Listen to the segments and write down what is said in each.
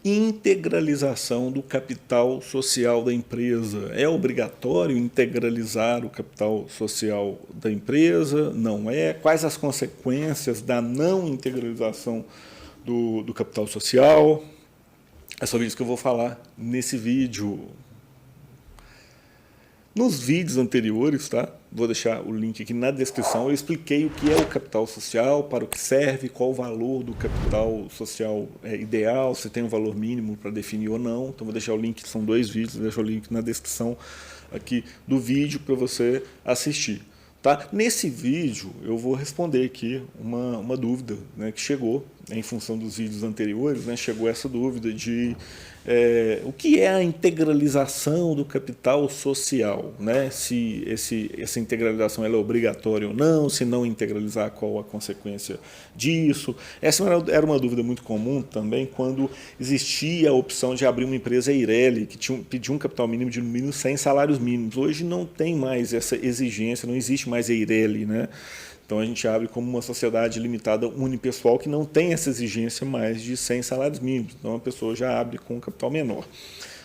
integralização do capital social da empresa. É obrigatório integralizar o capital social da empresa? Não é? Quais as consequências da não integralização do capital social? É sobre isso que eu vou falar nesse vídeo. Nos vídeos anteriores, tá? Vou deixar o link aqui na descrição, eu expliquei o que é o capital social, para o que serve, qual o valor do capital social ideal, se tem um valor mínimo para definir ou não. Então vou deixar o link, são 2 vídeos, vou deixar o link na descrição aqui do vídeo para você assistir. Tá? Nesse vídeo eu vou responder aqui uma dúvida, né, que chegou, em função dos vídeos anteriores, né, chegou essa dúvida de o que é a integralização do capital social, né? Se essa integralização ela é obrigatória ou não, se não integralizar, qual a consequência disso. Essa era uma dúvida muito comum também quando existia a opção de abrir uma empresa EIRELI, que pedia um capital mínimo de no mínimo 100 salários mínimos. Hoje não tem mais essa exigência, não existe mais EIRELI, né? Então a gente abre como uma sociedade limitada unipessoal que não tem essa exigência mais de 100 salários mínimos. Então a pessoa já abre com um capital menor.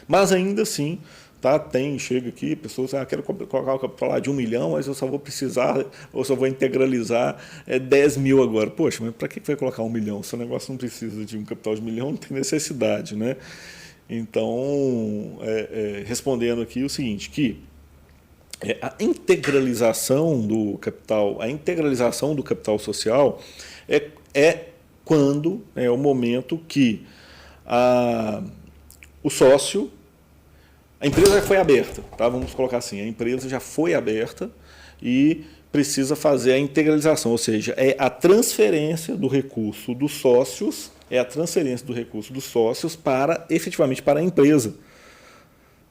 Mas ainda assim, tá, chega aqui, pessoas, quero colocar o capital lá de 1 milhão, mas eu só vou precisar, ou só vou integralizar 10 mil agora. Poxa, mas para que vai colocar 1 milhão? Se o negócio não precisa de um capital de 1 milhão, não tem necessidade, né? Então, respondendo aqui o seguinte, que a integralização do capital social é quando é o momento que o sócio, a empresa já foi aberta, tá? Vamos colocar assim, a empresa já foi aberta e precisa fazer a integralização, ou seja, é a transferência do recurso dos sócios, efetivamente para a empresa.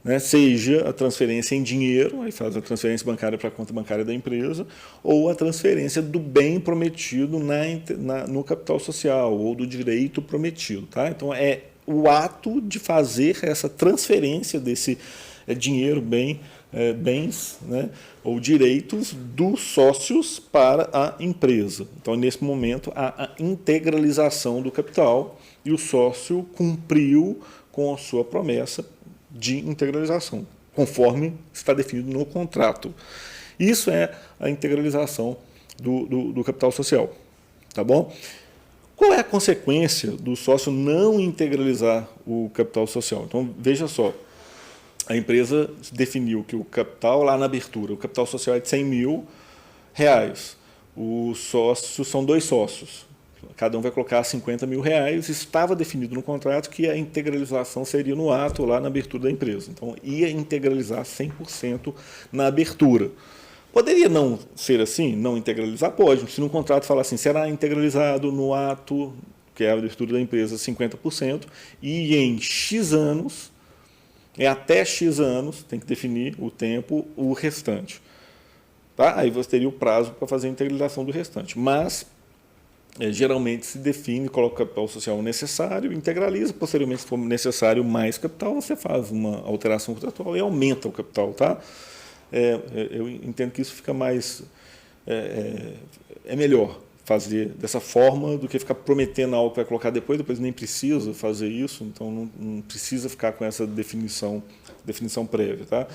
Né, seja a transferência em dinheiro, aí faz a transferência bancária para a conta bancária da empresa, ou a transferência do bem prometido no capital social, ou do direito prometido. Tá? Então, é o ato de fazer essa transferência desse dinheiro, bens, né, ou direitos dos sócios para a empresa. Então, nesse momento, há a integralização do capital e o sócio cumpriu com a sua promessa de integralização, conforme está definido no contrato. Isso é a integralização do capital social. Tá bom? Qual é a consequência do sócio não integralizar o capital social? Então, veja só, a empresa definiu que o capital lá na abertura, o capital social é de 100 mil reais. Os sócios são 2 sócios. Cada um vai colocar 50 mil reais. Estava definido no contrato que a integralização seria no ato, lá na abertura da empresa. Então, ia integralizar 100% na abertura. Poderia não ser assim, não integralizar? Pode. Se no contrato falar assim, será integralizado no ato, que é a abertura da empresa, 50%, e em X anos, até X anos, tem que definir o tempo, o restante. Tá? Aí você teria o prazo para fazer a integralização do restante. Mas geralmente se define, coloca o capital social necessário, integraliza, posteriormente, se for necessário mais capital, você faz uma alteração contratual e aumenta o capital. Tá? Eu entendo que isso fica mais... é melhor fazer dessa forma do que ficar prometendo algo que vai colocar depois nem precisa fazer isso, então não precisa ficar com essa definição prévia. Tá?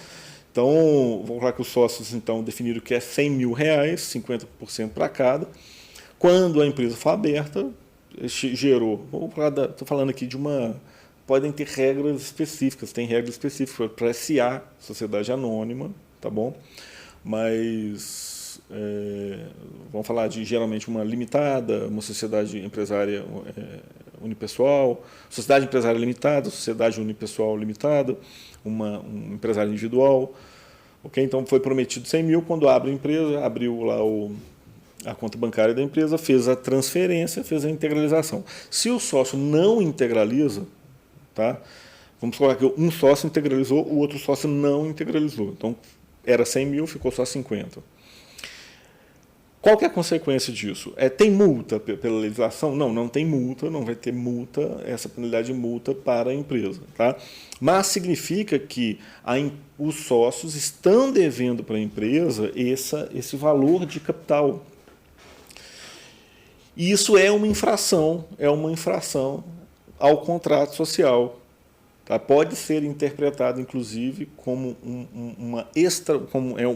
Então, vamos colocar que os sócios então, definiram que é 100 mil reais, 50% para cada. Quando a empresa for aberta, gerou... Estou falando aqui de uma... Podem ter regras específicas, tem regras específicas para SA, sociedade anônima, tá bom? Mas vamos falar de geralmente uma limitada, uma sociedade empresária unipessoal, sociedade empresária limitada, sociedade unipessoal limitada, um empresário individual. Okay? Então foi prometido 100 mil, quando abre a empresa, abriu lá a conta bancária da empresa, fez a transferência, fez a integralização. Se o sócio não integraliza, tá? Vamos colocar que um sócio integralizou, o outro sócio não integralizou. Então, era 100 mil, ficou só 50. Qual que é a consequência disso? Tem multa pela legislação? Não tem multa, não vai ter multa, essa penalidade de multa para a empresa. Tá? Mas significa que os sócios estão devendo para a empresa esse valor de capital. E isso é uma infração ao contrato social. Tá? Pode ser interpretado, inclusive, como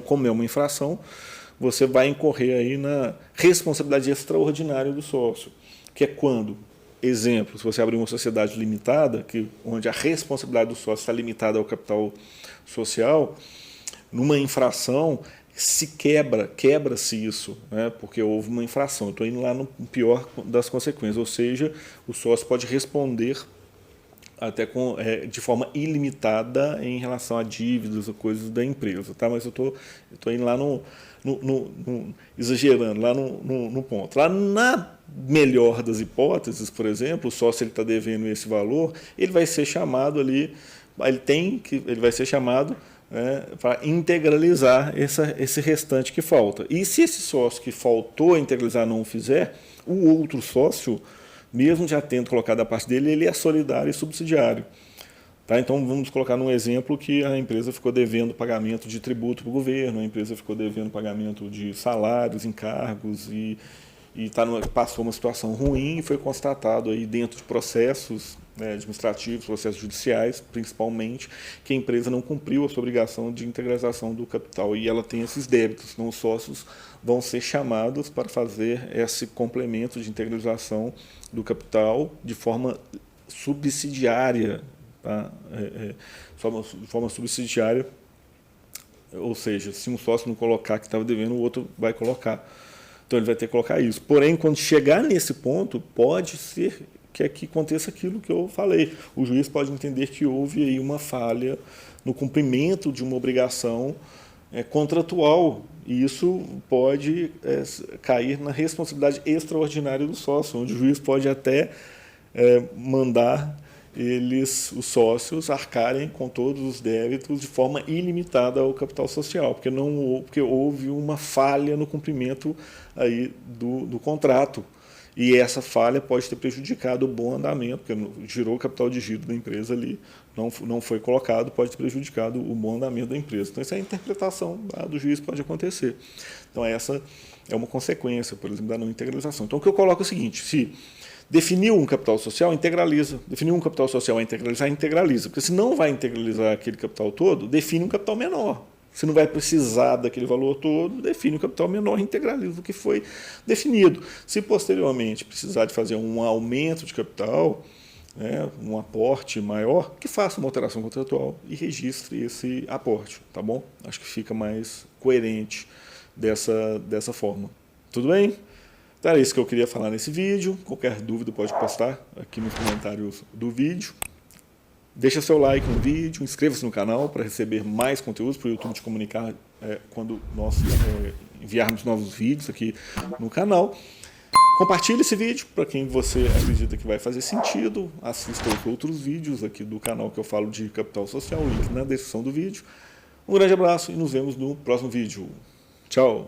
como é uma infração, você vai incorrer aí na responsabilidade extraordinária do sócio, que é quando, exemplo, se você abrir uma sociedade limitada, onde a responsabilidade do sócio está limitada ao capital social, numa infração quebra-se isso, né, porque houve uma infração. Eu estou indo lá no pior das consequências, ou seja, o sócio pode responder até de forma ilimitada em relação a dívidas ou coisas da empresa, tá? Mas eu tô indo lá exagerando, lá no ponto. Lá na melhor das hipóteses, por exemplo, o sócio está devendo esse valor, ele vai ser chamado ali, ele vai ser chamado para integralizar esse restante que falta. E se esse sócio que faltou a integralizar não o fizer, o outro sócio, mesmo já tendo colocado a parte dele, ele é solidário e subsidiário. Tá? Então, vamos colocar num exemplo que a empresa ficou devendo pagamento de tributo para o governo, a empresa ficou devendo pagamento de salários, encargos, e passou uma situação ruim e foi constatado aí dentro de processos administrativos, processos judiciais, principalmente, que a empresa não cumpriu a sua obrigação de integralização do capital e ela tem esses débitos. Então, os sócios vão ser chamados para fazer esse complemento de integralização do capital de forma subsidiária, tá? De forma subsidiária, ou seja, se um sócio não colocar que estava devendo, o outro vai colocar. Então, ele vai ter que colocar isso. Porém, quando chegar nesse ponto, pode ser que aqui aconteça aquilo que eu falei. O juiz pode entender que houve aí uma falha no cumprimento de uma obrigação contratual, e isso pode cair na responsabilidade extraordinária do sócio, onde o juiz pode até mandar os sócios, arcarem com todos os débitos de forma ilimitada ao capital social, porque houve uma falha no cumprimento aí do contrato. E essa falha pode ter prejudicado o bom andamento, porque girou o capital de giro da empresa ali, não foi colocado, pode ter prejudicado o bom andamento da empresa. Então, essa é a interpretação do juiz, pode acontecer. Então, essa é uma consequência, por exemplo, da não integralização. Então, o que eu coloco é o seguinte: se definiu um capital social, integraliza. Definiu um capital social a integralizar, integraliza. Porque se não vai integralizar aquele capital todo, define um capital menor. Se não vai precisar daquele valor todo, define o capital menor e integraliza o que foi definido. Se posteriormente precisar de fazer um aumento de capital, um aporte maior, que faça uma alteração contratual e registre esse aporte, tá bom? Acho que fica mais coerente dessa forma. Tudo bem? Então era isso que eu queria falar nesse vídeo. Qualquer dúvida pode postar aqui nos comentários do vídeo. Deixa seu like no vídeo, inscreva-se no canal para receber mais conteúdos, para o YouTube te comunicar quando nós enviarmos novos vídeos aqui no canal. Compartilhe esse vídeo para quem você acredita que vai fazer sentido. Assista os outros vídeos aqui do canal que eu falo de capital social, link na descrição do vídeo. Um grande abraço e nos vemos no próximo vídeo. Tchau!